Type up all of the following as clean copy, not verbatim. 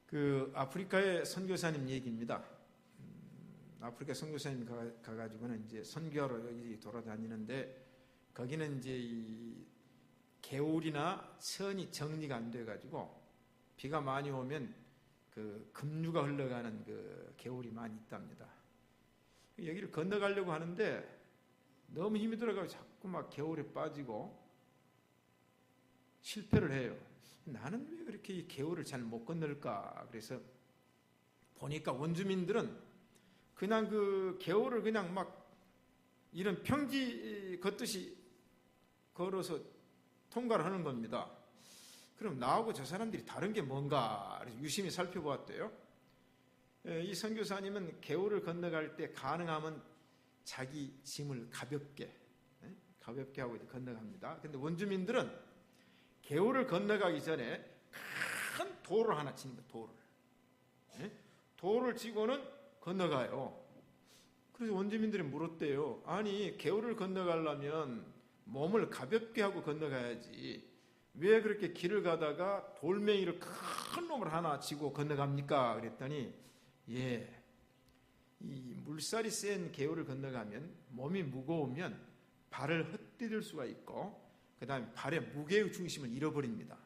그 아프리카의 선교사님 얘기입니다. 아프리카 선교사님 가가지고는 이제 선교하러 여기 돌아다니는데 거기는 이제 이 개울이나 천이 정리가 안 돼가지고 비가 많이 오면 그 급류가 흘러가는 그 개울이 많이 있답니다. 여기를 건너가려고 하는데 너무 힘이 들어가고 자꾸 막 개울에 빠지고 실패를 해요. 나는 왜 그렇게 이 개울을 잘 못 건널까? 그래서 보니까 원주민들은 그냥 그 개울을 그냥 막 이런 평지 걷듯이 걸어서 통과를 하는 겁니다. 그럼 나하고 저 사람들이 다른 게 뭔가 유심히 살펴보았대요. 이 선교사님은 개울을 건너갈 때 가능하면 자기 짐을 가볍게 하고 건너갑니다. 근데 원주민들은 개울을 건너가기 전에 큰 돌을 하나 치는 거예요. 돌을 치고는 건너가요. 그래서 원주민들이 물었대요. 아니 개울을 건너가려면 몸을 가볍게 하고 건너가야지 왜 그렇게 길을 가다가 돌멩이를 큰 놈을 하나 치고 건너갑니까? 그랬더니 이 물살이 센 개울을 건너가면 몸이 무거우면 발을 헛디딜 수가 있고 그 다음에 발의 무게의 중심을 잃어버립니다.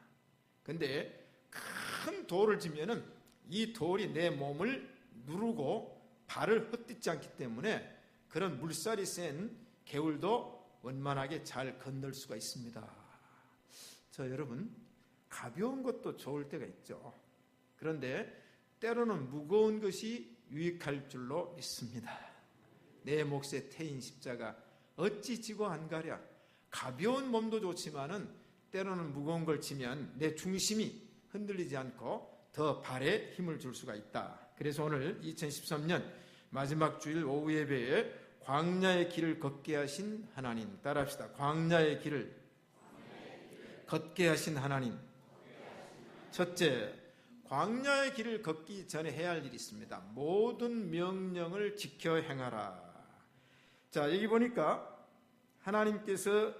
근데 큰 돌을 치면은 이 돌이 내 몸을 누르고 발을 헛디지 않기 때문에 그런 물살이 센 개울도 원만하게 잘 건널 수가 있습니다. 여러분, 가벼운 것도 좋을 때가 있죠. 그런데 때로는 무거운 것이 유익할 줄로 믿습니다. 내 몫의 태인 십자가 어찌 지고 안 가랴. 가벼운 몸도 좋지만은 때로는 무거운 걸 치면 내 중심이 흔들리지 않고 더 발에 힘을 줄 수가 있다. 그래서 오늘 2013년 마지막 주일 오후 예배에 광야의 길을 걷게 하신 하나님, 따라합시다. 광야의 길을 걷게 하신 하나님. 첫째, 광야의 길을 걷기 전에 해야 할 일이 있습니다. 모든 명령을 지켜 행하라. 자, 여기 보니까 하나님께서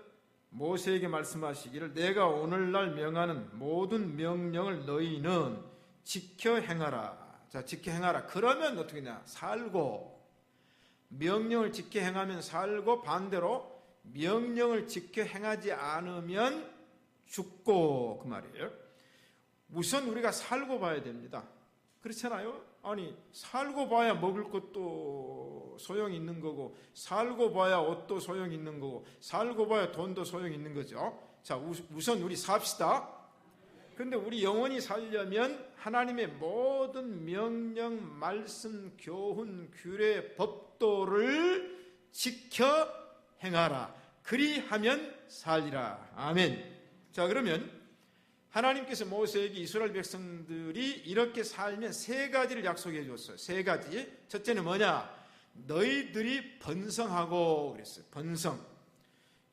모세에게 말씀하시기를 내가 오늘날 명하는 모든 명령을 너희는 지켜 행하라. 자, 지켜 행하라. 그러면 어떻게 되냐? 살고. 명령을 지켜 행하면 살고 반대로 명령을 지켜 행하지 않으면 죽고 그 말이에요. 우선 우리가 살고 봐야 됩니다. 그렇잖아요? 아니 살고 봐야 먹을 것도 소용이 있는 거고 살고 봐야 옷도 소용이 있는 거고 살고 봐야 돈도 소용이 있는 거죠. 자, 우선 우리 삽시다. 근데 우리 영원히 살려면 하나님의 모든 명령, 말씀, 교훈, 규례, 법도를 지켜 행하라. 그리하면 살리라. 아멘. 자, 그러면 하나님께서 모세에게 이스라엘 백성들이 이렇게 살면 세 가지를 약속해 줬어요. 세 가지. 첫째는 뭐냐? 너희들이 번성하고 그랬어요. 번성.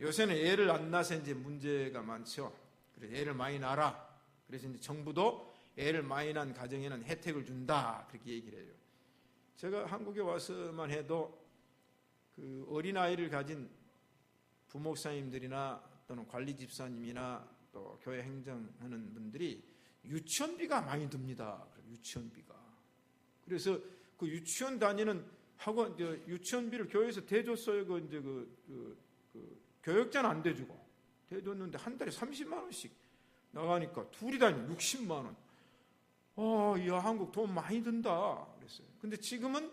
요새는 애를 안 낳아서 이제 문제가 많죠. 그래서 애를 많이 낳아라. 그래서 이제 정부도 애를 많이 낳은 가정에는 혜택을 준다. 그렇게 얘기를 해요. 제가 한국에 와서만 해도 그 어린아이를 가진 부목사님들이나 또는 관리 집사님이나 또 교회 행정하는 분들이 유치원비가 많이 듭니다. 유치원비가. 그래서 그 유치원 다니는 학원, 유치원비를 교회에서 대줬어요. 그 교육자는 안 대주고 대줬는데 한 달에 30만 원씩 나가니까 둘이 다니면 60만 원. 야, 한국 돈 많이 든다. 그랬어요. 근데 지금은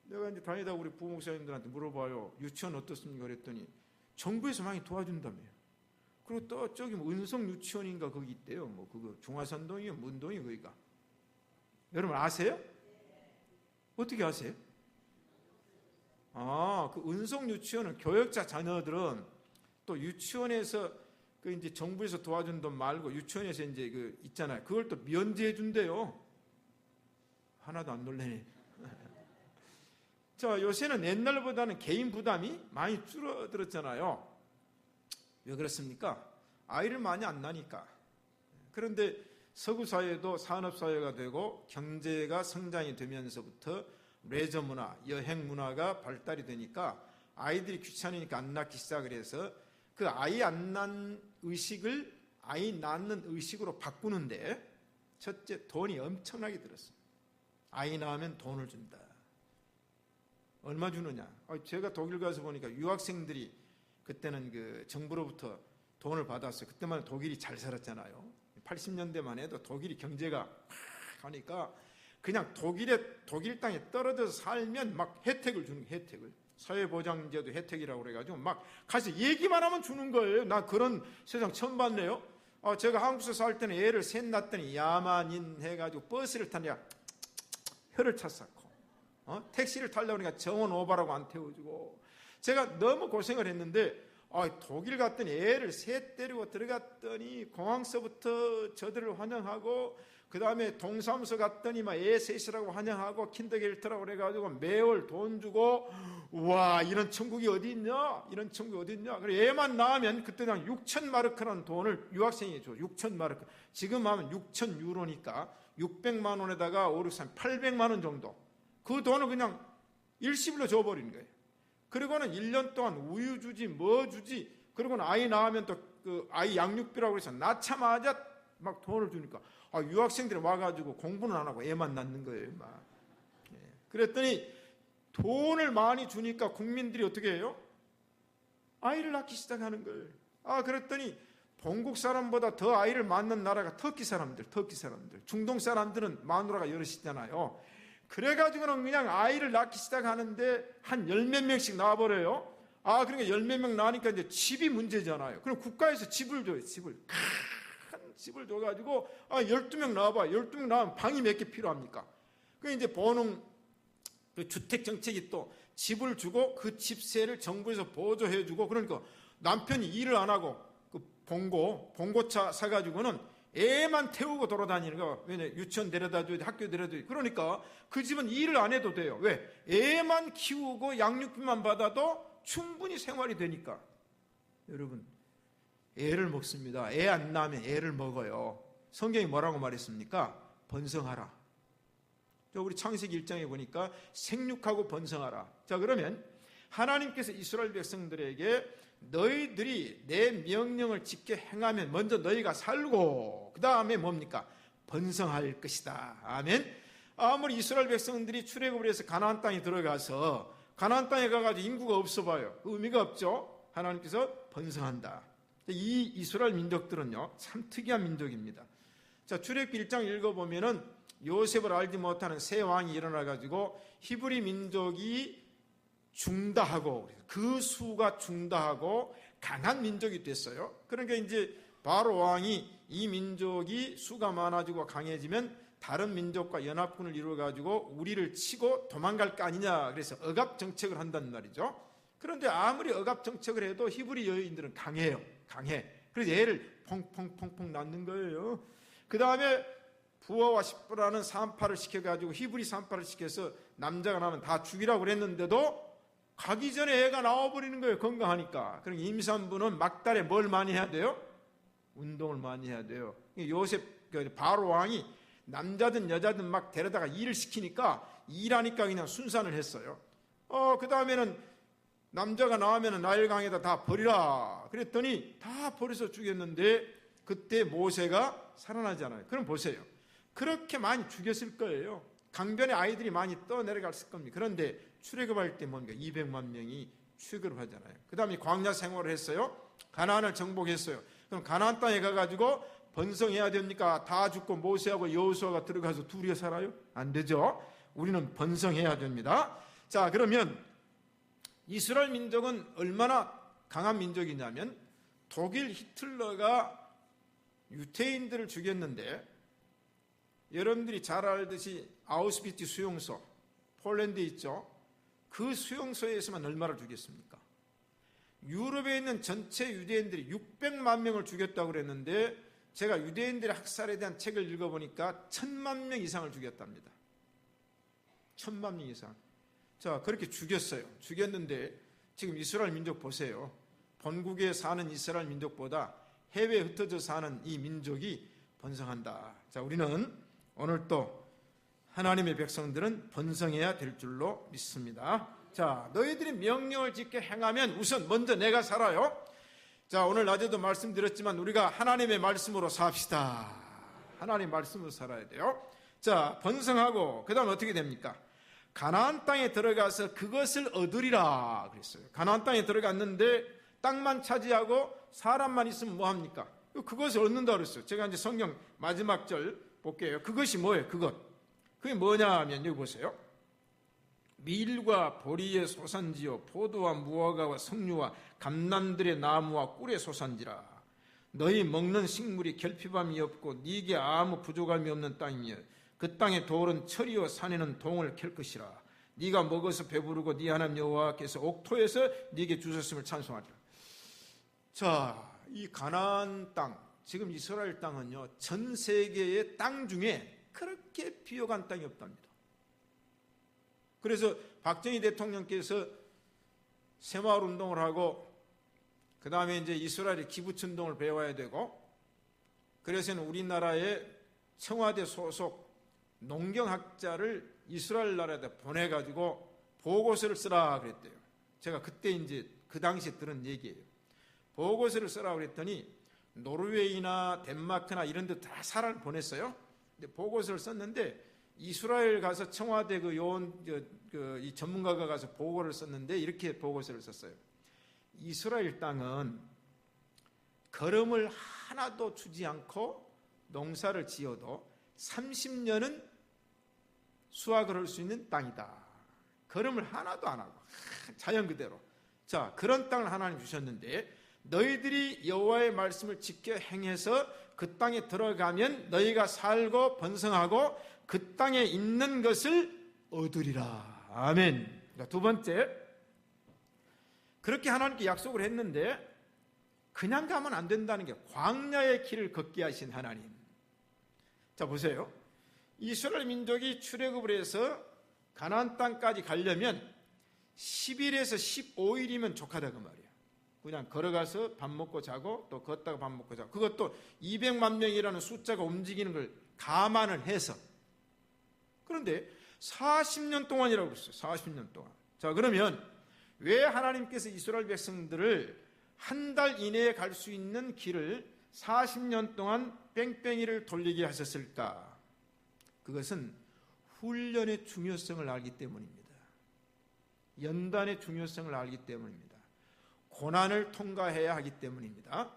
내가 이제 다니다 우리 부목사님들한테 물어봐요. 유치원 어떻습니까? 그랬더니 정부에서 많이 도와준다며요. 그리고 또 저기 은성 유치원인가 거기 있대요. 뭐 그거 중화선동이요, 문동이 거기가. 여러분 아세요? 어떻게 아세요? 그 은성 유치원은 교역자 자녀들은 또 유치원에서 그 이제 정부에서 도와준 돈 말고 유치원에서 이제 그 있잖아요. 그걸 또 면제해 준대요. 하나도 안 놀래네. 자, 요새는 옛날보다는 개인 부담이 많이 줄어들었잖아요. 왜 그렇습니까? 아이를 많이 안 낳으니까. 그런데 서구 사회도 산업 사회가 되고 경제가 성장이 되면서부터 레저 문화, 여행 문화가 발달이 되니까 아이들이 귀찮으니까 안 낳기 시작을 해서 그 아이 안 낳는 의식을 아이 낳는 의식으로 바꾸는데 첫째, 돈이 엄청나게 들었어요. 아이 낳으면 돈을 준다. 얼마 주느냐? 제가 독일 가서 보니까 유학생들이 그때는 그 정부로부터 돈을 받았어요. 그때만 독일이 잘 살았잖아요. 80년대만 해도 독일이 경제가 막 하니까 그냥 독일 땅에 떨어져서 살면 막 혜택을 주는 거예요. 혜택을. 사회보장제도 혜택이라고 그래가지고 막 가서 얘기만 하면 주는 거예요. 나 그런 세상 처음 봤네요. 제가 한국에서 살 때는 애를 셋 낳았더니 야만인 해가지고 버스를 타니까 혀를 찼었고, 택시를 타려고 하니까 정원 오바라고 안 태워주고, 제가 너무 고생을 했는데, 독일 갔더니 애를 셋 데리고 들어갔더니 공항서부터 저들을 환영하고, 그 다음에 동사무소 갔더니 막 애 셋이라고 환영하고 킨더겔트라고 그래가지고 매월 돈 주고, 와, 이런 천국이 어디 있냐? 이런 천국이 어디 있냐? 그래 애만 낳으면 그때 당 6천 마르크라는 돈을 유학생이 줘. 6천 마르크. 지금 하면 6천 유로니까 600만 원에다가 5, 6, 3, 800만 원 정도. 그 돈을 그냥 일시불로 줘버리는 거예요. 그리고는 1년 동안 우유 주지 뭐 주지. 그리고는 아이 낳으면 또 그 아이 양육비라고 해서 낳자마자 막 돈을 주니까 유학생들이 와가지고 공부는 안 하고 애만 낳는 거예요. 막. 그랬더니 돈을 많이 주니까 국민들이 어떻게 해요? 아이를 낳기 시작하는 거예요. 그랬더니 본국 사람보다 더 아이를 낳는 나라가 터키 사람들. 중동 사람들은 마누라가 여럿이잖아요. 그래가지고는 그냥 아이를 낳기 시작하는데 한 10몇 명씩 낳아버려요. 그러니까 10몇 명 낳으니까 이제 집이 문제잖아요. 그럼 국가에서 집을 줘요. 큰 집을 줘가지고 12명 낳아봐. 12명 낳으면 방이 몇 개 필요합니까? 그 이제 보는 그 주택 정책이 또 집을 주고 그 집세를 정부에서 보조해주고, 그러니까 남편이 일을 안 하고 그 봉고차 사가지고는 애만 태우고 돌아다니는 거. 왜냐, 유치원 데려다줘야지, 학교 데려다줘야지. 그러니까 그 집은 일을 안 해도 돼요. 왜? 애만 키우고 양육비만 받아도 충분히 생활이 되니까. 여러분, 애를 먹습니다. 애 안 낳으면 애를 먹어요. 성경이 뭐라고 말했습니까? 번성하라. 우리 창세기 1장에 보니까 생육하고 번성하라. 자, 그러면 하나님께서 이스라엘 백성들에게 너희들이 내 명령을 지켜 행하면 먼저 너희가 살고, 그 다음에 뭡니까? 번성할 것이다. 아멘. 아무리 이스라엘 백성들이 출애굽을 해서 가나안 땅에 들어가서 가나안 땅에 가가지고 인구가 없어 봐요. 그 의미가 없죠. 하나님께서 번성한다. 이 이스라엘 민족들은요, 참 특이한 민족입니다. 자, 출애굽기 1장 읽어보면은 요셉을 알지 못하는 새 왕이 일어나가지고 히브리 민족이 중다하고, 그 수가 중다하고 강한 민족이 됐어요. 그러니까 이제 바로 왕이 이 민족이 수가 많아지고 강해지면 다른 민족과 연합군을 이루어가지고 우리를 치고 도망갈 거 아니냐, 그래서 억압 정책을 한단 말이죠. 그런데 아무리 억압 정책을 해도 히브리 여인들은 강해. 그래서 애를 펑펑펑펑 낳는 거예요. 그 다음에 부하와 십부라는 산파를 시켜가지고 히브리 산파를 시켜서 남자가 나면 다 죽이라고 그랬는데도 가기 전에 애가 나와버리는 거예요. 건강하니까. 그러니까 임산부는 막달에 뭘 많이 해야 돼요? 운동을 많이 해야 돼요. 요셉 바로 왕이 남자든 여자든 막 데려다가 일을 시키니까 일하니까 그냥 순산을 했어요. 그 다음에는 남자가 나오면 나일강에다 다 버리라 그랬더니 다 버려서 죽였는데 그때 모세가 살아나잖아요. 그럼 보세요. 그렇게 많이 죽였을 거예요. 강변에 아이들이 많이 떠내려갔을 겁니다. 그런데 출애굽할 때 뭡니까? 200만 명이 출애굽을 하잖아요. 그 다음에 광야 생활을 했어요. 가나안을 정복했어요. 그럼 가나안 땅에 가가지고 번성해야 됩니까? 다 죽고 모세하고 여호수아가 들어가서 둘이 살아요? 안 되죠. 우리는 번성해야 됩니다. 자, 그러면 이스라엘 민족은 얼마나 강한 민족이냐면 독일 히틀러가 유태인들을 죽였는데, 여러분들이 잘 알듯이 아우슈비츠 수용소, 폴란드에 있죠. 그 수용소에서만 얼마를 죽였습니까? 유럽에 있는 전체 유대인들이 600만 명을 죽였다고 그랬는데, 제가 유대인들의 학살에 대한 책을 읽어보니까 1000만 명 이상을 죽였답니다. 1000만 명 이상. 자, 그렇게 죽였어요. 죽였는데 지금 이스라엘 민족 보세요. 본국에 사는 이스라엘 민족보다 해외에 흩어져 사는 이 민족이 번성한다. 자, 우리는 오늘 또 하나님의 백성들은 번성해야 될 줄로 믿습니다. 자, 너희들이 명령을 지켜 행하면 우선 먼저 내가 살아요. 자, 오늘 낮에도 말씀드렸지만 우리가 하나님의 말씀으로 삽시다. 하나님 말씀으로 살아야 돼요. 자, 번성하고 그 다음에 어떻게 됩니까? 가나안 땅에 들어가서 그것을 얻으리라 그랬어요. 가나안 땅에 들어갔는데 땅만 차지하고 사람만 있으면 뭐합니까? 그것을 얻는다 그랬어요. 제가 이제 성경 마지막 절 볼게요. 그것이 뭐예요? 그게 뭐냐 하면 여기 보세요. 밀과 보리의 소산지요 포도와 무화과와 석류와 감람들의 나무와 꿀의 소산지라. 너희 먹는 식물이 결핍함이 없고 네게 아무 부족함이 없는 땅이며 그 땅의 돌은 철이요 산에는 동을 캘 것이라. 네가 먹어서 배부르고 네 하나님 여호와께서 옥토에서 네게 주셨음을 찬송하리라. 자, 이 가나안 땅, 지금 이스라엘 땅은요, 전 세계의 땅 중에 그렇게 비옥한 땅이 없답니다. 그래서 박정희 대통령께서 새마을 운동을 하고 그 다음에 이제 이스라엘의 기부치 운동을 배워야 되고, 그래서는 우리나라의 청와대 소속 농경학자를 이스라엘 나라에다 보내가지고 보고서를 쓰라 그랬대요. 제가 그때 이제 그 당시에 들은 얘기예요. 보고서를 쓰라 그랬더니 노르웨이나 덴마크나 이런 데 다 사람을 보냈어요. 근데 보고서를 썼는데 이스라엘 가서 청와대 이 전문가가 가서 보고를 썼는데 이렇게 보고서를 썼어요. 이스라엘 땅은 거름을 하나도 주지 않고 농사를 지어도 30년은 수확을 할 수 있는 땅이다. 거름을 하나도 안 하고 자연 그대로. 자, 그런 땅을 하나님 주셨는데 너희들이 여호와의 말씀을 지켜 행해서 그 땅에 들어가면 너희가 살고 번성하고 그 땅에 있는 것을 얻으리라. 아멘. 두 번째, 그렇게 하나님께 약속을 했는데 그냥 가면 안 된다는 게 광야의 길을 걷게 하신 하나님. 자, 보세요. 이스라엘 민족이 출애굽을 해서 가나안 땅까지 가려면 10일에서 15일이면 족하다 그 말이에요. 그냥 걸어가서 밥 먹고 자고 또 걷다가 밥 먹고 자고, 그것도 200만 명이라는 숫자가 움직이는 걸 감안을 해서. 그런데 40년 동안이라고 그랬어요. 40년 동안. 자, 그러면 왜 하나님께서 이스라엘 백성들을 한 달 이내에 갈 수 있는 길을 40년 동안 뺑뺑이를 돌리게 하셨을까? 그것은 훈련의 중요성을 알기 때문입니다. 연단의 중요성을 알기 때문입니다. 고난을 통과해야 하기 때문입니다.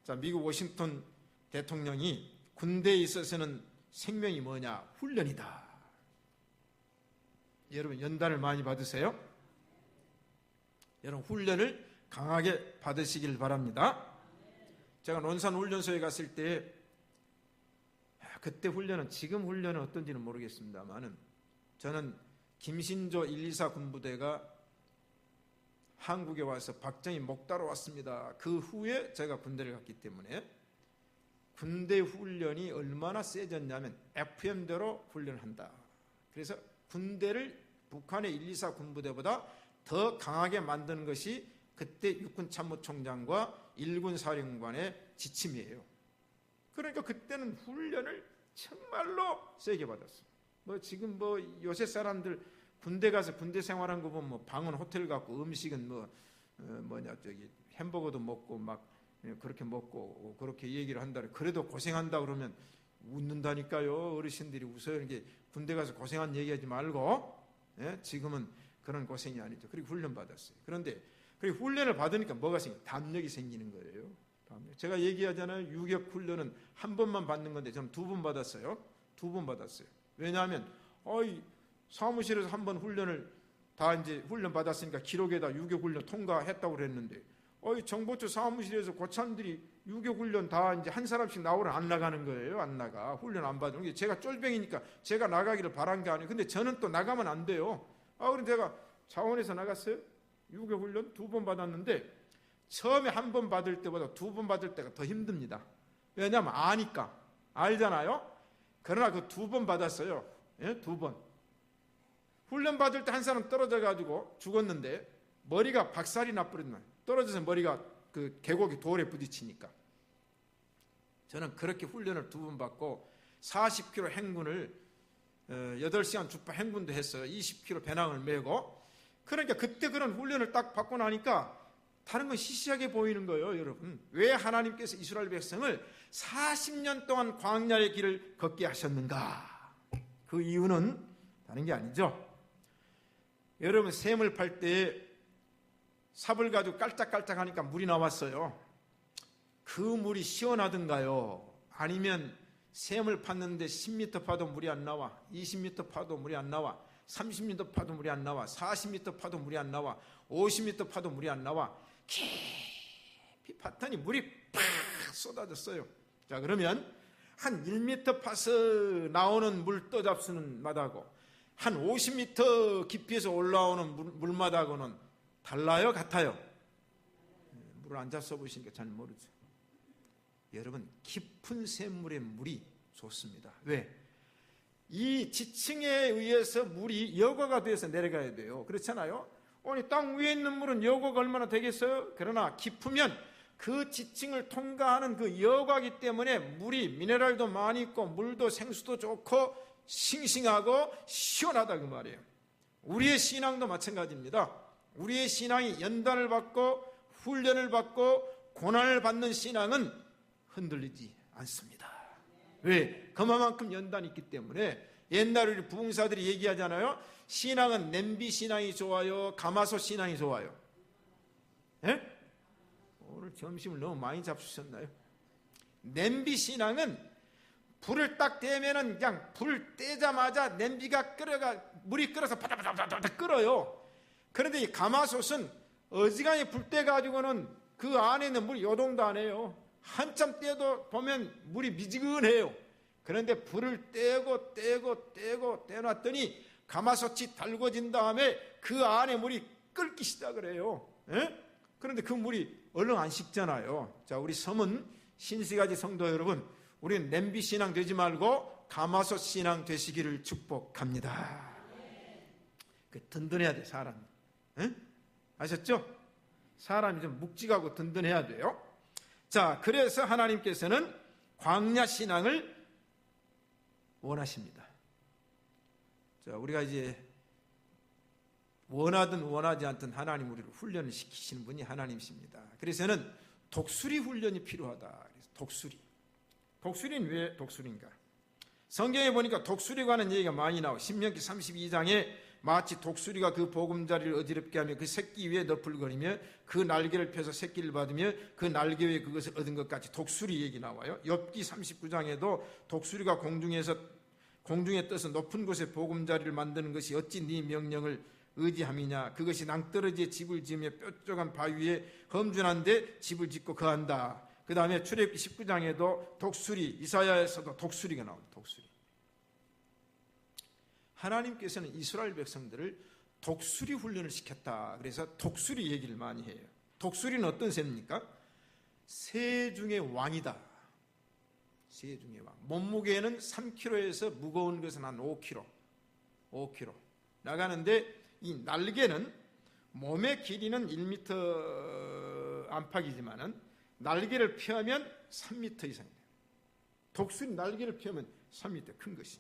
자, 미국 워싱턴 대통령이 군대에 있어서는 생명이 뭐냐? 훈련이다. 여러분 연단을 많이 받으세요? 여러분 훈련을 강하게 받으시길 바랍니다. 제가 논산 훈련소에 갔을 때 그때 훈련은, 지금 훈련은 어떤지는 모르겠습니다만은 저는 김신조 124 군부대가 한국에 와서 박정희 목따러 왔습니다. 그 후에 제가 군대를 갔기 때문에 군대 훈련이 얼마나 세졌냐면 FM대로 훈련을 한다. 그래서 군대를 북한의 124 군부대보다 더 강하게 만드는 것이 그때 육군 참모총장과 일군 사령관의 지침이에요. 그러니까 그때는 훈련을 정말로 세게 받았어요. 지금 요새 사람들 군대 가서 군대 생활한 거 보면 방은 호텔 갖고 음식은 햄버거도 먹고 막 그렇게 먹고 그렇게 얘기를 한다. 그래도 고생한다 그러면 웃는다니까요. 어르신들이 웃어요. 이게 군대 가서 고생한 얘기하지 말고, 지금은 그런 고생이 아니죠. 그리고 훈련 받았어요. 그런데 그리고 훈련을 받으니까 뭐가 생겨요? 담력이 생기는 거예요. 담력. 제가 얘기하잖아요. 유격 훈련은 한 번만 받는 건데 저는 2번 받았어요. 2번 받았어요. 왜냐하면 사무실에서 한 번 훈련을 다 이제 훈련 받았으니까 기록에다 유격 훈련 통과했다고 그랬는데 정보처 사무실에서 고참들이 유격 훈련 다 이제 한 사람씩 나오라 안 나가는 거예요. 안 나가. 훈련 안 받는 게 제가 쫄병이니까 제가 나가기를 바란 게 아니에요. 근데 저는 또 나가면 안 돼요. 그럼 제가 자원에서 나갔어요. 유격 훈련 2번 받았는데 처음에 한 번 받을 때보다 2번 받을 때가 더 힘듭니다. 왜냐하면 아니까. 알잖아요. 그러나 그 2번 받았어요. 2번. 훈련 받을 때 한 사람 떨어져 가지고 죽었는데 머리가 박살이 나버렸나. 떨어져서 머리가 그 계곡이 돌에 부딪히니까. 저는 그렇게 훈련을 2번 받고 40km 행군을 8시간 주파 행군도 했어요. 20km 배낭을 메고. 그러니까 그때 그런 훈련을 딱 받고 나니까 다른 건 시시하게 보이는 거예요, 여러분. 왜 하나님께서 이스라엘 백성을 40년 동안 광야의 길을 걷게 하셨는가? 그 이유는 다른 게 아니죠. 여러분, 샘을 팔 때 삽을 가지고 깔짝깔짝 하니까 물이 나왔어요. 그 물이 시원하던가요? 아니면 샘을 팠는데 10m 파도 물이 안 나와, 20m 파도 물이 안 나와, 30m 파도 물이 안 나와, 40m 파도 물이 안 나와, 50m 파도 물이 안 나와, 깊이 팠더니 물이 팍 쏟아졌어요. 자, 그러면 한 1m 파서 나오는 물 떠잡수는 마다하고 한 50m 깊이에서 올라오는 물마다하고는 달라요, 같아요? 물을 안 잡숴 보시니까 잘 모르죠. 여러분, 깊은 샘물의 물이 좋습니다. 왜? 이 지층에 의해서 물이 여과가 돼서 내려가야 돼요. 그렇잖아요? 아니, 땅 위에 있는 물은 여과가 얼마나 되겠어요? 그러나 깊으면 그 지층을 통과하는 그 여과기 때문에 물이 미네랄도 많이 있고 물도 생수도 좋고 싱싱하고 시원하다 그 말이에요. 우리의 신앙도 마찬가지입니다. 우리의 신앙이 연단을 받고 훈련을 받고 고난을 받는 신앙은 흔들리지 않습니다. 왜? 그만큼 연단이 있기 때문에. 옛날 우리 부흥사들이 얘기하잖아요. 신앙은 냄비 신앙이 좋아요, 가마솥 신앙이 좋아요? 예? 오늘 점심을 너무 많이 잡수셨나요? 냄비 신앙은 불을 딱 떼면은 그냥 불 떼자마자 냄비가 물이 끓어서 바다바다바다 끓어요. 그런데 이 가마솥은 어지간히 불 떼가지고는 그 안에 있는 물이 요동도 안 해요. 한참 떼도 보면 물이 미지근해요. 그런데 불을 떼놨더니 가마솥이 달궈진 다음에 그 안에 물이 끓기 시작을 해요. 예? 그런데 그 물이 얼른 안 식잖아요. 자, 우리 섬은 신시가지 성도 여러분, 우리는 냄비 신앙 되지 말고 가마솥 신앙 되시기를 축복합니다. 그 든든해야 돼, 사람이. 예? 아셨죠? 사람이 좀 묵직하고 든든해야 돼요. 자, 그래서 하나님께서는 광야 신앙을 원하십니다. 자, 우리가 이제 원하든 원하지 않든 하나님 우리를 훈련을 시키시는 분이 하나님이십니다. 그래서는 독수리 훈련이 필요하다. 그래서 독수리는 왜 독수리인가? 성경에 보니까 독수리에 관한 얘기가 많이 나와요. 신명기 32장에 마치 독수리가 그 보금자리를 어지럽게 하며 그 새끼 위에 너풀거리며 그 날개를 펴서 새끼를 받으며 그 날개 위에 그것을 얻은 것 같이 독수리 얘기 나와요. 욥기 39장에도 독수리가 공중에 떠서 높은 곳에 보금자리를 만드는 것이 어찌 네 명령을 의지함이냐. 그것이 낭떠러지에 집을 지으며 뾰족한 바위에 험준한데 집을 짓고 거한다. 그 다음에 출애굽기 19장에도 독수리, 이사야에서도 독수리가 나옵니다. 독수리. 하나님께서는 이스라엘 백성들을 독수리 훈련을 시켰다. 그래서 독수리 얘기를 많이 해요. 독수리는 어떤 새입니까? 새 중의 왕이다. 새 중의 왕. 몸무게는 3kg에서 무거운 것은 한 5kg. 나가는데 이 날개는 몸의 길이는 1m 안팎이지만은 날개를 펴면 3m 이상이에요. 독수리 날개를 펴면 3m 큰 것이.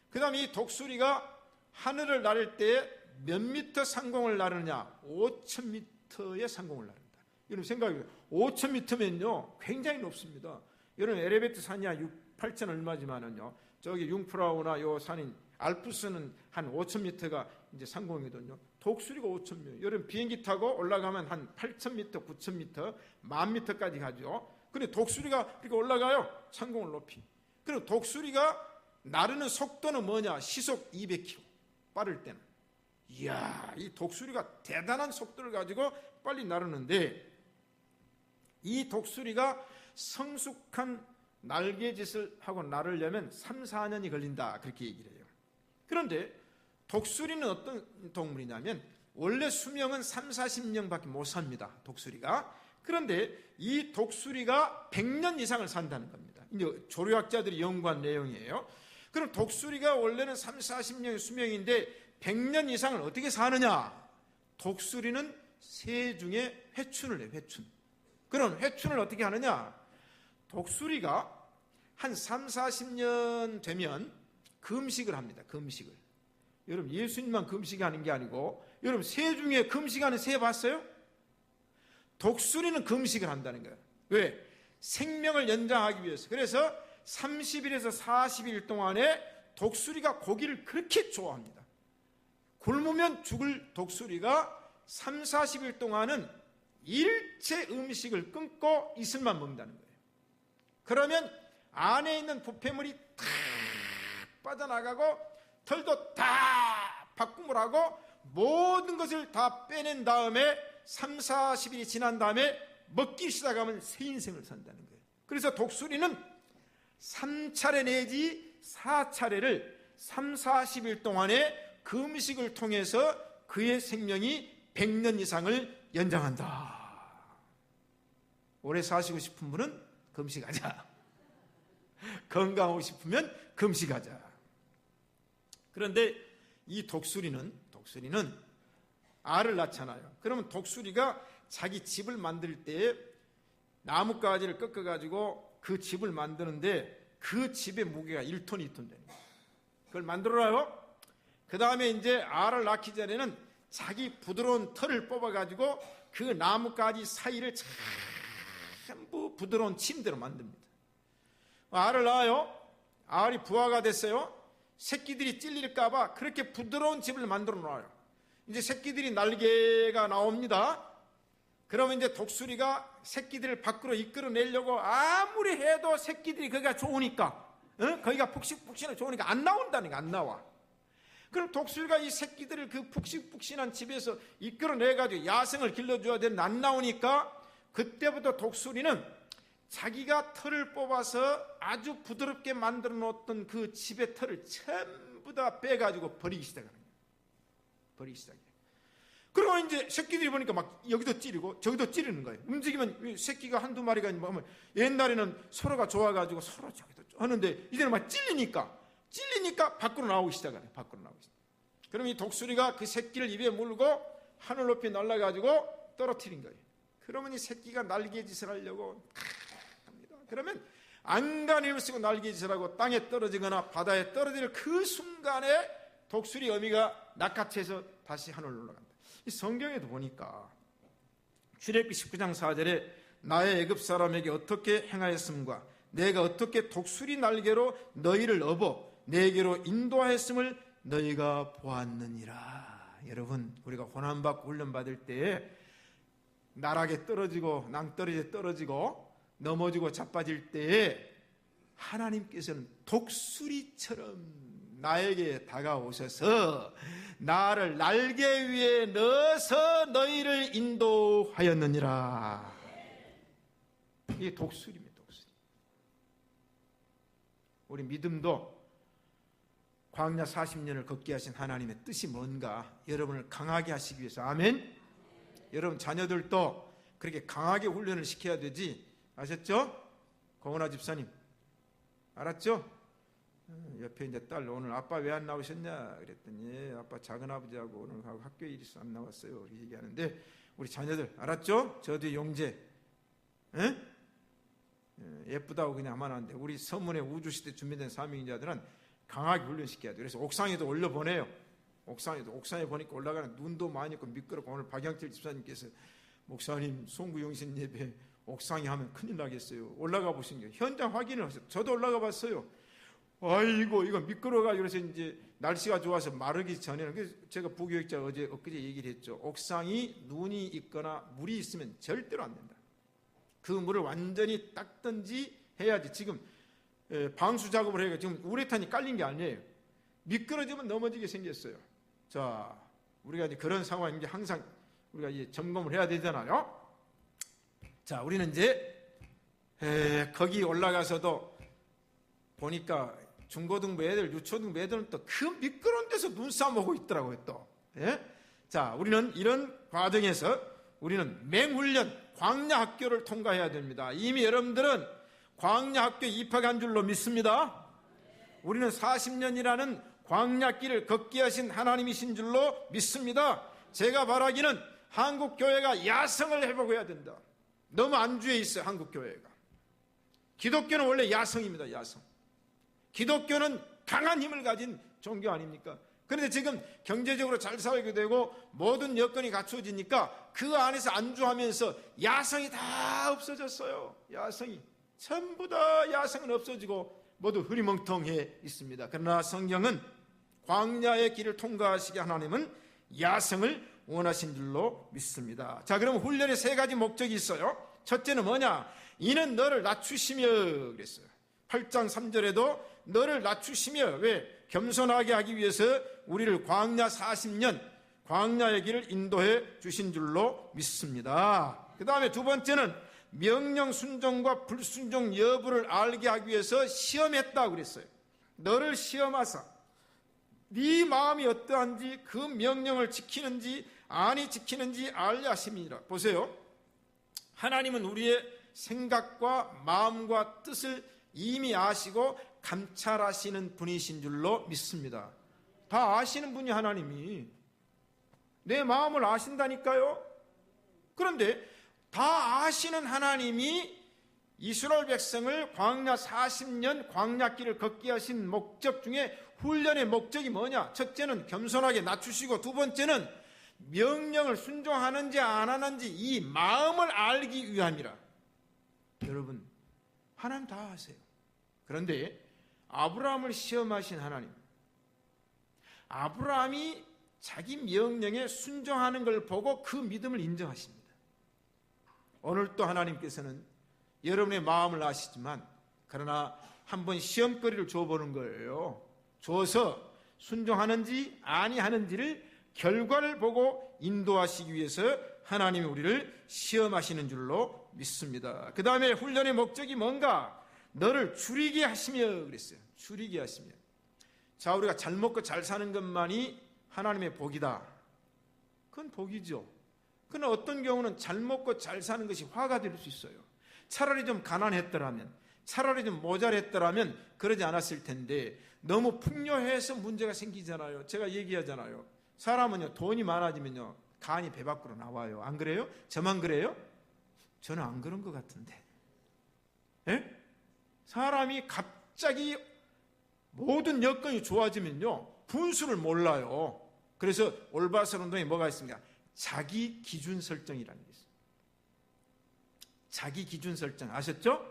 그 다음에 이 독수리가 하늘을 나를 때 몇 미터 상공을 나르느냐? 5,000m의 상공을 나른다. 여러분 생각해보세요. 5,000m면요 굉장히 높습니다. 여러분 에레베트 산이 한 8,000 얼마지만은요 저기 융프라우나 요 산인 알프스는 한 5,000m가 이제 상공이거든요. 독수리가 5,000m. 여러분 비행기 타고 올라가면 한 8,000m, 9,000m, 10,000m까지 가죠. 근데 독수리가 이렇게 올라가요. 상공을 높이. 그리고 독수리가 나르는 속도는 뭐냐? 시속 200km. 빠를 때는. 이야, 이 독수리가 대단한 속도를 가지고 빨리 나르는데 이 독수리가 성숙한 날개짓을 하고 나르려면 3, 4년이 걸린다. 그렇게 얘기를 해요. 그런데 독수리는 어떤 동물이냐면 원래 수명은 3, 40년밖에 못 삽니다. 독수리가. 그런데 이 독수리가 100년 이상을 산다는 겁니다. 이제 조류학자들이 연구한 내용이에요. 그럼 독수리가 원래는 3, 40년의 수명인데 100년 이상을 어떻게 사느냐? 독수리는 새 중에 회춘을 해요. 회춘. 그럼 회춘을 어떻게 하느냐? 독수리가 한 3, 40년 되면 금식을 합니다. 금식을. 여러분 예수님만 금식하는 게 아니고 여러분 새 중에 금식하는 새 봤어요? 독수리는 금식을 한다는 거예요. 왜? 생명을 연장하기 위해서. 그래서 30일에서 40일 동안에 독수리가 고기를 그렇게 좋아합니다. 굶으면 죽을 독수리가 3, 40일 동안은 일체 음식을 끊고 이슬만 먹는다는 거예요. 그러면 안에 있는 부패물이 다 빠져나가고 털도 다 바꿈을 하고 모든 것을 다 빼낸 다음에 3, 40일이 지난 다음에 먹기 시작하면 새 인생을 산다는 거예요. 그래서 독수리는 3차례 내지 4차례를 3, 40일 동안에 금식을 통해서 그의 생명이 100년 이상을 연장한다. 오래 사시고 싶은 분은 금식하자. 건강하고 싶으면 금식하자. 그런데 이 독수리는 알을 낳잖아요. 그러면 독수리가 자기 집을 만들 때 나뭇가지를 꺾어가지고 그 집을 만드는데 그 집의 무게가 1톤, 2톤 되는 거예요. 그걸 만들어요. 그 다음에 이제 알을 낳기 전에는 자기 부드러운 털을 뽑아가지고 그 나뭇가지 사이를 전부 부드러운 침대로 만듭니다. 알을 낳아요. 알이 부화가 됐어요. 새끼들이 찔릴까봐 그렇게 부드러운 집을 만들어 놓아요. 이제 새끼들이 날개가 나옵니다. 그러면 이제 독수리가 새끼들을 밖으로 이끌어내려고 아무리 해도 새끼들이 거기가 좋으니까, 거기가 푹신푹신해 좋으니까 안 나온다는 게 안 나와. 그럼 독수리가 이 새끼들을 그 푹신푹신한 집에서 이끌어내가지고 야생을 길러줘야 되는데 안 나오니까 그때부터 독수리는 자기가 털을 뽑아서 아주 부드럽게 만들어 놓았던 그 집의 털을 전부 다 빼가지고 버리기 시작하는 거예요. 버리기 시작해요. 그러고 이제 새끼들이 보니까 막 여기도 찌르고 저기도 찌르는 거예요. 움직이면 새끼가 한두 마리가 있으면 옛날에는 서로가 좋아가지고 서로 저기도 하는데 이제는 막 찔리니까 밖으로 나오기 시작하네. 밖으로 나오기 시작. 그럼 이 독수리가 그 새끼를 입에 물고 하늘 높이 날아가지고 떨어뜨린 거예요. 그러면 이 새끼가 날개짓을 하려고 합니다. 그러면 안간 힘을 쓰고 날개짓을 하고 땅에 떨어지거나 바다에 떨어질 그 순간에 독수리 어미가 낚아채서 다시 하늘로 올라간다. 이 성경에도 보니까 출애굽기 19장 4절에 나의 애굽 사람에게 어떻게 행하였음과 내가 어떻게 독수리 날개로 너희를 업어 내게로 인도하였음을 너희가 보았느니라. 여러분, 우리가 고난받고 훈련받을 때에 나락에 떨어지고 낭떠러지에 떨어지고 넘어지고 자빠질 때에 하나님께서는 독수리처럼 나에게 다가오셔서 나를 날개 위에 넣어서 너희를 인도하였느니라. 이게 독수리입니다. 독수리. 우리 믿음도 광야 40년을 걷게 하신 하나님의 뜻이 뭔가 여러분을 강하게 하시기 위해서. 아멘. 여러분 자녀들도 그렇게 강하게 훈련을 시켜야 되지. 아셨죠? 고은아 집사님 알았죠? 옆에 이제 딸 오늘 아빠 왜 안 나오셨냐 그랬더니 아빠 작은아버지하고 오늘 학교에 일이 있어서 안 나왔어요 이렇게 얘기하는데 우리 자녀들 알았죠? 저 뒤에 용재 예쁘다고 그냥 하면 안 돼. 우리 서문에 우주시대 준비된 사명자들은 강하게 훈련시켜야 돼. 그래서 옥상에도 올려보내요. 옥상에 보니까 올라가는 눈도 많이 있고 미끄럽고 오늘 박영철 집사님께서 목사님 송구용신 예배 옥상에 하면 큰일 나겠어요. 올라가 보신 거예요. 현장 확인을 하셨어요. 저도 올라가 봤어요. 아이고 이거 미끄러워가지고 그래서 이제 날씨가 좋아서 마르기 전에는 그래서 제가 부교육자 엊그제 얘기를 했죠. 옥상이 눈이 있거나 물이 있으면 절대로 안 된다. 그 물을 완전히 닦든지 해야지. 지금 방수 작업을 해가 지금 우레탄이 깔린 게 아니에요. 미끄러지면 넘어지게 생겼어요. 자, 우리가 이제 그런 상황인데 항상 우리가 이제 점검을 해야 되잖아요. 자, 우리는 이제 거기 올라가서도 보니까 중고등부 애들, 유초등부 애들은 또 그 미끄러운 데서 눈싸움 하고 있더라고요. 또. 자, 우리는 이런 과정에서 우리는 맹훈련 광야 학교를 통과해야 됩니다. 이미 여러분들은 광야 학교에 입학한 줄로 믿습니다. 우리는 40년이라는 광야길을 걷게 하신 하나님이신 줄로 믿습니다. 제가 바라기는 한국교회가 야성을 회복해야 된다. 너무 안주해 있어요. 한국교회가. 기독교는 원래 야성입니다. 야성. 기독교는 강한 힘을 가진 종교 아닙니까? 그런데 지금 경제적으로 잘 살게 되고 모든 여건이 갖추어지니까 그 안에서 안주하면서 야성이 다 없어졌어요. 야성이. 전부 다 야성은 없어지고 모두 흐리멍텅해 있습니다. 그러나 성경은 광야의 길을 통과하시게 하나님은 야성을 원하신 줄로 믿습니다. 자, 그럼 훈련의 세 가지 목적이 있어요. 첫째는 뭐냐? 이는 너를 낮추시며 그랬어요. 8장 3절에도 너를 낮추시며, 왜? 겸손하게 하기 위해서 우리를 광야 40년 광야의 길을 인도해 주신 줄로 믿습니다. 그 다음에 두 번째는 명령 순종과 불순종 여부를 알게 하기 위해서 시험했다고 그랬어요. 너를 시험하사 네 마음이 어떠한지 그 명령을 지키는지 아니 지키는지 알려 하심이니라. 보세요. 하나님은 우리의 생각과 마음과 뜻을 이미 아시고 감찰하시는 분이신 줄로 믿습니다. 다 아시는 분이 하나님이. 내 마음을 아신다니까요. 그런데 다 아시는 하나님이 이스라엘 백성을 광야 40년 광야길을 걷게 하신 목적 중에 훈련의 목적이 뭐냐? 첫째는 겸손하게 낮추시고, 두 번째는 명령을 순종하는지 안 하는지 이 마음을 알기 위함이라. 여러분, 하나님 다 아세요. 그런데 아브라함을 시험하신 하나님, 아브라함이 자기 명령에 순종하는 걸 보고 그 믿음을 인정하십니다. 오늘 또 하나님께서는 여러분의 마음을 아시지만 그러나 한번 시험거리를 줘보는 거예요. 줘서 순종하는지 아니하는지를 결과를 보고 인도하시기 위해서 하나님이 우리를 시험하시는 줄로 믿습니다. 그 다음에 훈련의 목적이 뭔가? 너를 줄이게 하시며 그랬어요. 줄이게 하시며. 자, 우리가 잘 먹고 잘 사는 것만이 하나님의 복이다. 그건 복이죠. 그러나 어떤 경우는 잘 먹고 잘 사는 것이 화가 될 수 있어요. 차라리 좀 가난했더라면, 차라리 좀 모자랬더라면 그러지 않았을 텐데 너무 풍요해서 문제가 생기잖아요. 제가 얘기하잖아요. 사람은요, 돈이 많아지면요 간이 배 밖으로 나와요. 안 그래요? 저만 그래요? 저는 안 그런 것 같은데. 예? 사람이 갑자기 모든 여건이 좋아지면요 분수를 몰라요. 그래서 올바른 운동에 뭐가 있습니까? 자기 기준 설정이라는 게 있어요. 자기 기준 설정 아셨죠?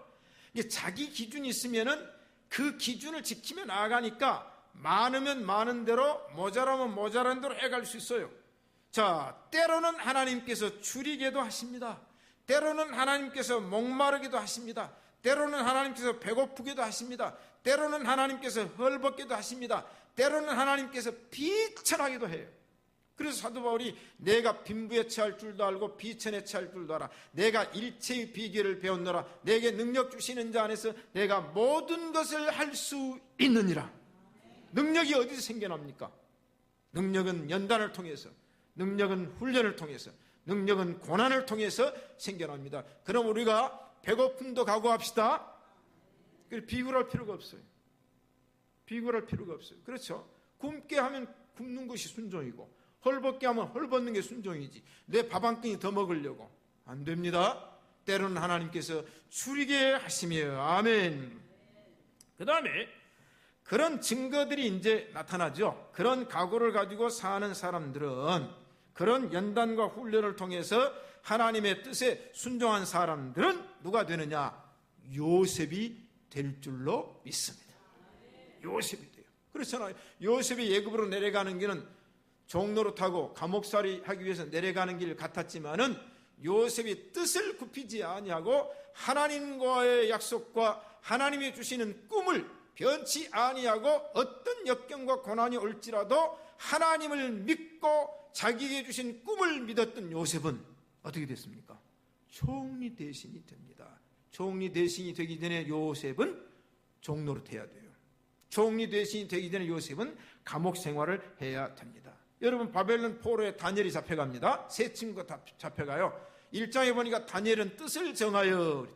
이게 자기 기준이 있으면은 그 기준을 지키며 나아가니까 많으면 많은 대로 모자라면 모자란 대로 해갈 수 있어요. 자, 때로는 하나님께서 줄이게도 하십니다. 때로는 하나님께서 목마르게도 하십니다. 때로는 하나님께서 배고프게도 하십니다. 때로는 하나님께서 헐벗게도 하십니다. 때로는 하나님께서 비천하게도 해요. 그래서 사도 바울이 내가 빈부에 처할 줄도 알고 비천에 처할 줄도 알아. 내가 일체의 비결을 배웠노라. 내게 능력 주시는 자 안에서 내가 모든 것을 할 수 있느니라. 능력이 어디서 생겨납니까? 능력은 연단을 통해서, 능력은 훈련을 통해서, 능력은 고난을 통해서 생겨납니다. 그럼 우리가 배고픔도 각오합시다. 비굴할 필요가 없어요. 비굴할 필요가 없어요. 그렇죠? 굶게 하면 굶는 것이 순종이고 헐벗게 하면 헐벗는 게 순종이지. 내 밥 한 끼니 더 먹으려고 안 됩니다. 때로는 하나님께서 줄이게 하시며. 아멘. 그 다음에 그런 증거들이 이제 나타나죠. 그런 각오를 가지고 사는 사람들은, 그런 연단과 훈련을 통해서 하나님의 뜻에 순종한 사람들은 누가 되느냐? 요셉이 될 줄로 믿습니다. 요셉이 돼요. 그렇잖아요. 요셉이 예굽으로 내려가는 길은 종로로 타고 감옥살이 하기 위해서 내려가는 길 같았지만은 요셉이 뜻을 굽히지 아니하고 하나님과의 약속과 하나님이 주시는 꿈을 변치 아니하고 어떤 역경과 고난이 올지라도 하나님을 믿고 자기에게 주신 꿈을 믿었던 요셉은 어떻게 됐습니까? 총리 대신이 됩니다. 총리 대신이 되기 전에 요셉은 종로로 돼야 돼요. 총리 대신이 되기 전에 요셉은 감옥 생활을 해야 됩니다. 여러분, 바벨론 포로에 다니엘이 잡혀갑니다. 세 친구가 잡혀가요. 1장에 보니까 다니엘은 뜻을 정하여.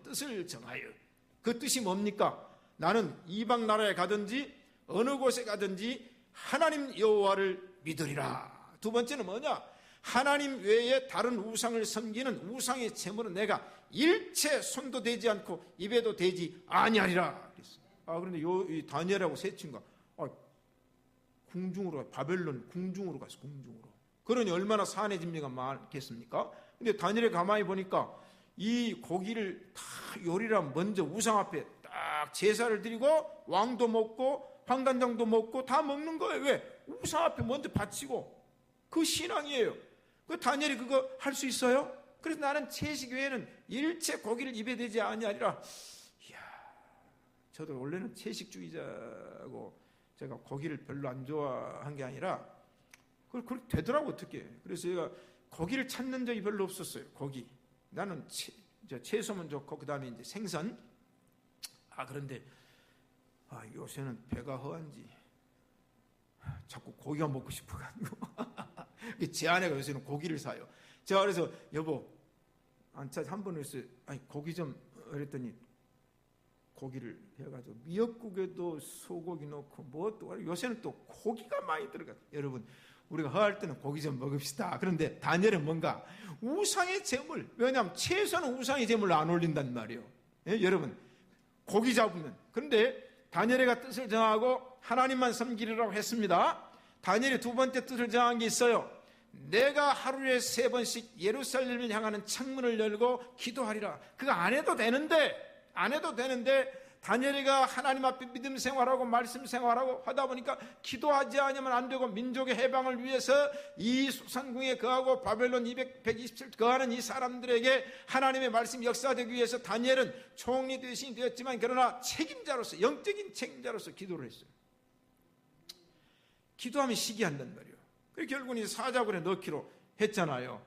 그 뜻이 뭡니까? 나는 이방 나라에 가든지 어느 곳에 가든지 하나님 여호와를 믿으리라. 두 번째는 뭐냐? 하나님 외에 다른 우상을 섬기는 우상의 제물은 내가 일체 손도 대지 않고 입에도 대지 아니하리라. 그런데 이 다니엘하고 세 친구가 궁중으로 가, 바벨론 궁중으로 갔어. 궁중으로. 그러니 얼마나 산의 진미가 많겠습니까? 근데 다니엘이 가만히 보니까 이 고기를 다 요리를 먼저 우상 앞에 딱 제사를 드리고 왕도 먹고 방단장도 먹고 다 먹는 거예요. 왜? 우상 앞에 먼저 바치고. 그 신앙이에요. 그 다니엘이 그거 할 수 있어요? 그래서 나는 채식 외에는 일체 고기를 입에 대지 아니하리라. 이야, 저도 원래는 채식주의자고 제가 고기를 별로 안 좋아한 게 아니라 그렇게 되더라고 어떻게. 그래서 제가 고기를 찾는 적이 별로 없었어요. 고기. 나는 채소면 좋고 그 다음에 이제 생선. 그런데 요새는 배가 허한지 자꾸 고기가 먹고 싶어가지고 제 아내가 요새는 고기를 사요. 제가 그래서 여보 한 번 했어요. 고기 좀 그랬더니 고기를 해가지고 미역국에도 소고기 넣고 뭐 또 요새는 또 고기가 많이 들어가. 여러분 우리가 허할 때는 고기 좀 먹읍시다. 그런데 다니엘은 뭔가 우상의 제물. 왜냐하면 채소는 우상의 제물로 안 올린단 말이에요. 예? 여러분 고기 잡으면. 그런데 다니엘이가 뜻을 정하고 하나님만 섬기리라고 했습니다. 다니엘이 두 번째 뜻을 정한 게 있어요. 내가 하루에 3번씩 예루살렘을 향하는 창문을 열고 기도하리라. 그거 안 해도 되는데 다니엘이가 하나님 앞에 믿음 생활하고 말씀 생활하고 하다 보니까 기도하지 않으면 안 되고 민족의 해방을 위해서 이 수산궁에 거하고 바벨론 127 거하는 이 사람들에게 하나님의 말씀이 역사되기 위해서 다니엘은 총리 대신이 되었지만 그러나 책임자로서 영적인 책임자로서 기도를 했어요. 기도하면 시기한단 말이에요. 그래서 결국은 이 사자굴에 넣기로 했잖아요.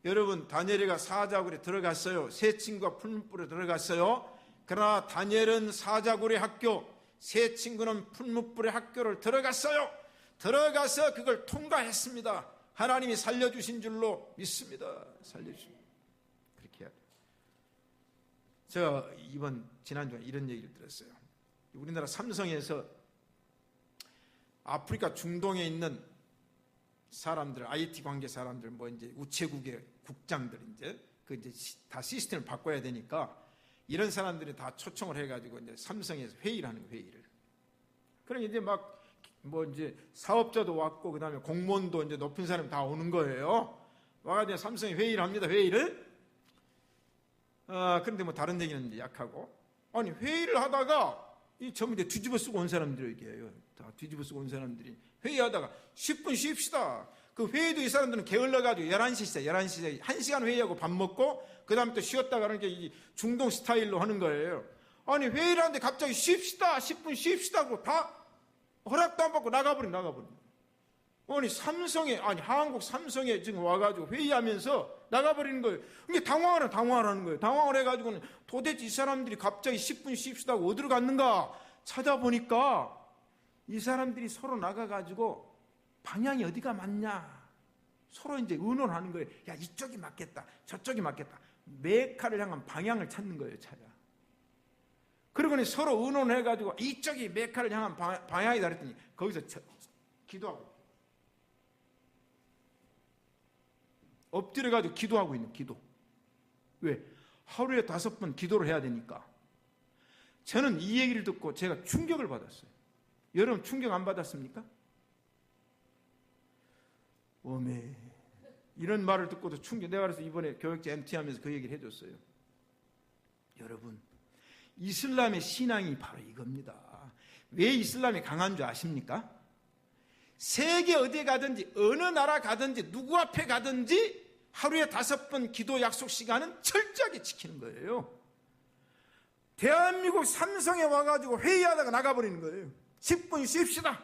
여러분 다니엘이가 사자굴에 들어갔어요. 새 친구가 풀무불에 들어갔어요. 그러나 다니엘은 사자굴의 학교, 새 친구는 풀무불의 학교를 들어갔어요. 들어가서 그걸 통과했습니다. 하나님이 살려주신 줄로 믿습니다. 살려주신. 그렇게 해야 돼요. 제가 지난주에 이런 얘기를 들었어요. 우리나라 삼성에서 아프리카 중동에 있는 사람들, IT 관계 사람들, 이제 우체국의 국장들 이제 다 시스템을 바꿔야 되니까 이런 사람들이 다 초청을 해가지고 이제 삼성에서 회의를 하는 회의를. 그러니 이제 이제 사업자도 왔고 그다음에 공무원도 이제 높은 사람이 다 오는 거예요. 와가지고 삼성이 회의를 합니다. 회의를. 그런데 다른 얘기는 이제 약하고. 회의를 하다가 전부 이제 뒤집어 쓰고 온 사람들에게요. 다 뒤집어 쓰고 온 사람들이 회의하다가 10분 쉽시다. 그 회의도 이 사람들은 게을러가지고 11시에 1시간 회의하고 밥 먹고 그 다음에 또 쉬었다가 그런 게 이 중동 스타일로 하는 거예요. 회의를 하는데 갑자기 쉽시다. 10분 쉽시다고 다 허락도 안 받고 나가버린. 한국 삼성에 지금 와가지고 회의하면서 나가버리는 거예요. 이게 당황하는 거예요. 당황을 해가지고는 도대체 이 사람들이 갑자기 10분 쉽시다고 어디로 갔는가 찾아보니까 이 사람들이 서로 나가가지고 방향이 어디가 맞냐 서로 이제 의논하는 거예요. 야, 이쪽이 맞겠다, 저쪽이 맞겠다. 메카를 향한 방향을 찾는 거예요, 차가. 그러고는 서로 의논해가지고 이쪽이 메카를 향한 방향이다 그랬더니 거기서 기도하고 엎드려가지고 기도하고 있는 기도. 왜? 하루에 5번 기도를 해야 되니까. 저는 이 얘기를 듣고 제가 충격을 받았어요. 여러분 충격 안 받았습니까? 오메. 이런 말을 듣고도 충격. 내가 그래서 이번에 교육제 MT 하면서 그 얘기를 해줬어요. 여러분 이슬람의 신앙이 바로 이겁니다. 왜 이슬람이 강한 줄 아십니까? 세계 어디에 가든지 어느 나라 가든지 누구 앞에 가든지 하루에 5번 기도 약속 시간은 철저하게 지키는 거예요. 대한민국 삼성에 와가지고 회의하다가 나가버리는 거예요. 10분 쉽시다.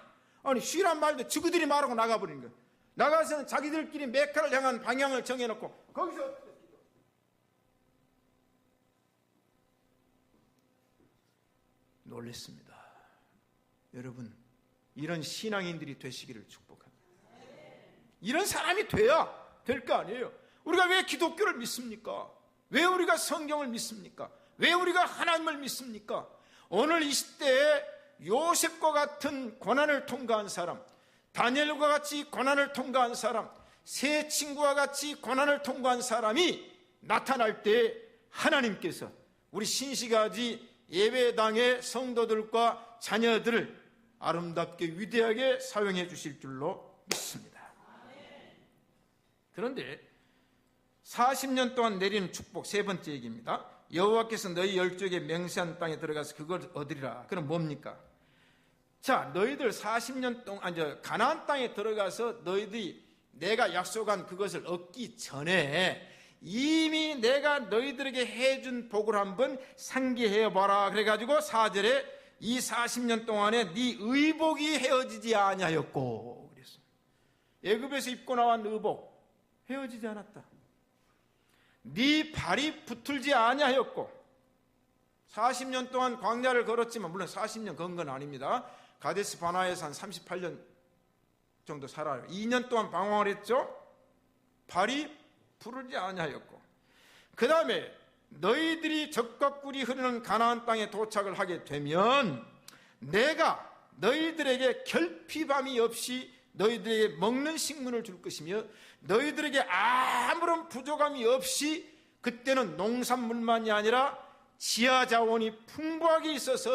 쉬란 말도 지구들이 말하고 나가버리는 거예요. 나가서는 자기들끼리 메카를 향한 방향을 정해놓고 거기서 놀랬습니다. 여러분 이런 신앙인들이 되시기를 축복합니다. 이런 사람이 돼야 될 거 아니에요. 우리가 왜 기독교를 믿습니까? 왜 우리가 성경을 믿습니까? 왜 우리가 하나님을 믿습니까? 오늘 이 시대에 요셉과 같은 고난을 통과한 사람, 다니엘과 같이 고난을 통과한 사람, 새 친구와 같이 고난을 통과한 사람이 나타날 때 하나님께서 우리 신시가지 예배당의 성도들과 자녀들을 아름답게 위대하게 사용해 주실 줄로 믿습니다. 그런데 40년 동안 내리는 축복, 세 번째 얘기입니다. 여호와께서 너희 열조에게 맹세한 땅에 들어가서 그걸 얻으리라. 그럼 뭡니까? 자, 너희들 40년 동안 가나안 땅에 들어가서 너희들이 내가 약속한 그것을 얻기 전에 이미 내가 너희들에게 해준 복을 한번 상기해봐라. 그래가지고 4절에 이 40년 동안에 네 의복이 헤어지지 아니하였고 그랬어요. 애굽에서 입고 나온 의복 헤어지지 않았다. 네 발이 붙들지 아니하였고 40년 동안 광야를 걸었지만, 물론 40년 건 건 아닙니다. 가데스 바나에서 한 38년 정도 살아요. 2년 동안 방황을 했죠. 발이 부르지 아니하였고, 그 다음에 너희들이 젖과 꿀이 흐르는 가나안 땅에 도착을 하게 되면 내가 너희들에게 결핍함이 없이 너희들에게 먹는 식문을 줄 것이며 너희들에게 아무런 부족함이 없이, 그때는 농산물만이 아니라 지하 자원이 풍부하게 있어서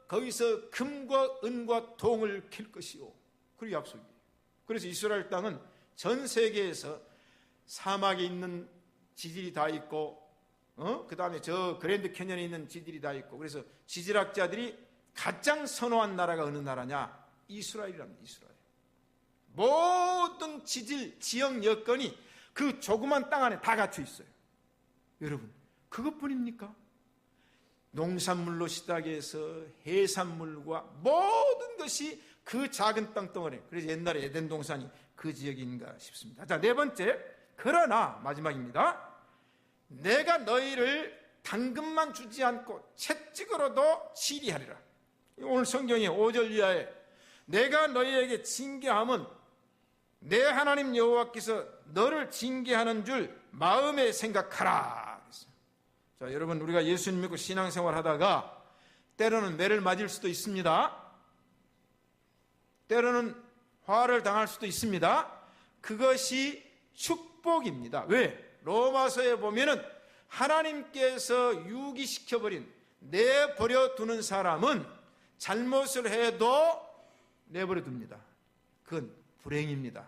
거기서 금과 은과 동을 캘 것이요. 그리고 약속이에요. 그래서 이스라엘 땅은 전 세계에서 사막에 있는 지질이 다 있고, 그 다음에 저 그랜드 캐년에 있는 지질이 다 있고, 그래서 지질학자들이 가장 선호한 나라가 어느 나라냐? 이스라엘이랍니다. 이스라엘. 모든 지질, 지형 여건이 그 조그만 땅 안에 다 갇혀 있어요. 여러분, 그것뿐입니까? 농산물로 시작해서 해산물과 모든 것이 그 작은 땅덩어리. 그래서 옛날에 에덴 동산이 그 지역인가 싶습니다. 자, 네 번째, 그러나 마지막입니다. 내가 너희를 당근만 주지 않고 채찍으로도 치리하리라. 오늘 성경의 5절 이하에 내가 너희에게 징계함은 내 하나님 여호와께서 너를 징계하는 줄 마음에 생각하라. 자, 여러분, 우리가 예수님 믿고 신앙생활 하다가 때로는 매를 맞을 수도 있습니다. 때로는 화를 당할 수도 있습니다. 그것이 축복입니다. 왜? 로마서에 보면은 하나님께서 유기시켜버린, 내버려 두는 사람은 잘못을 해도 내버려 둡니다. 그건 불행입니다.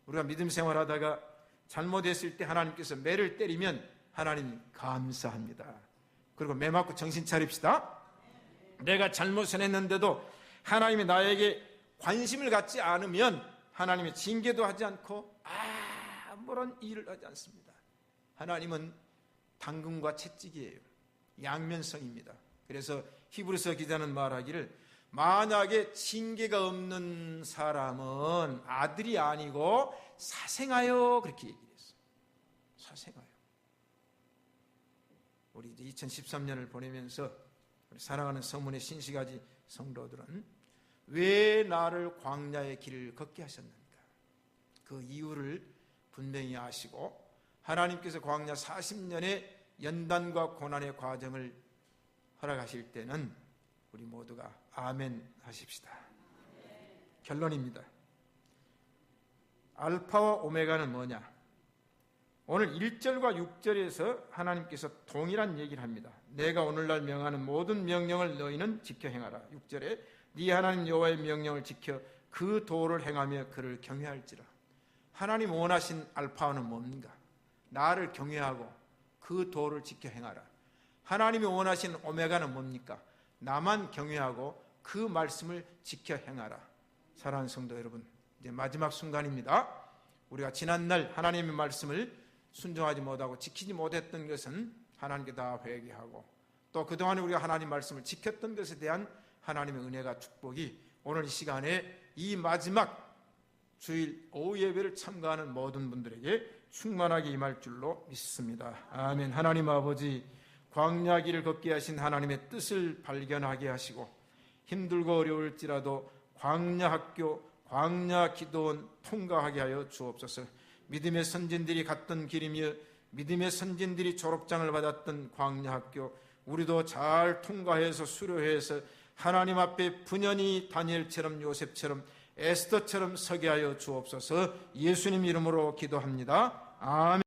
우리가 믿음 생활하다가 잘못했을 때 하나님께서 매를 때리면 하나님 감사합니다. 그리고 매 맞고 정신 차립시다. 내가 잘못을 했는데도 하나님이 나에게 관심을 갖지 않으면 하나님의 징계도 하지 않고 아무런 일을 하지 않습니다. 하나님은 당근과 채찍이에요. 양면성입니다. 그래서 히브리서 기자는 말하기를 만약에 징계가 없는 사람은 아들이 아니고 사생아요, 그렇게 얘기를 했어요. 사생아요. 우리 이제 2013년을 보내면서 우리 사랑하는 서문의 신시가지 성도들은 왜 나를 광야의 길을 걷게 하셨는가? 그 이유를 분명히 아시고 하나님께서 광야 40년의 연단과 고난의 과정을 허락하실 때는 우리 모두가 아멘 하십시다. 결론입니다. 알파와 오메가는 뭐냐? 오늘 1절과 6절에서 하나님께서 동일한 얘기를 합니다. 내가 오늘날 명하는 모든 명령을 너희는 지켜 행하라. 6절에 네 하나님 여호와의 명령을 지켜 그 도를 행하며 그를 경외할지라. 하나님 원하신 알파는 뭡니까? 나를 경외하고 그 도를 지켜 행하라. 하나님이 원하신 오메가는 뭡니까? 나만 경외하고 그 말씀을 지켜 행하라. 사랑하는 성도 여러분, 이제 마지막 순간입니다. 우리가 지난날 하나님의 말씀을 순종하지 못하고 지키지 못했던 것은 하나님께 다 회개하고, 또 그동안에 우리가 하나님 말씀을 지켰던 것에 대한 하나님의 은혜가, 축복이 오늘 이 시간에 이 마지막 주일 오후 예배를 참가하는 모든 분들에게 충만하게 임할 줄로 믿습니다. 아멘. 하나님 아버지, 광야 길을 걷게 하신 하나님의 뜻을 발견하게 하시고 힘들고 어려울지라도 광야 학교, 광야 기도원 통과하게 하여 주옵소서. 믿음의 선진들이 갔던 길이며 믿음의 선진들이 졸업장을 받았던 광야 학교, 우리도 잘 통과해서 수료해서 하나님 앞에 분연히 다니엘처럼 요셉처럼 에스더처럼 서게 하여 주옵소서. 예수님 이름으로 기도합니다. 아멘.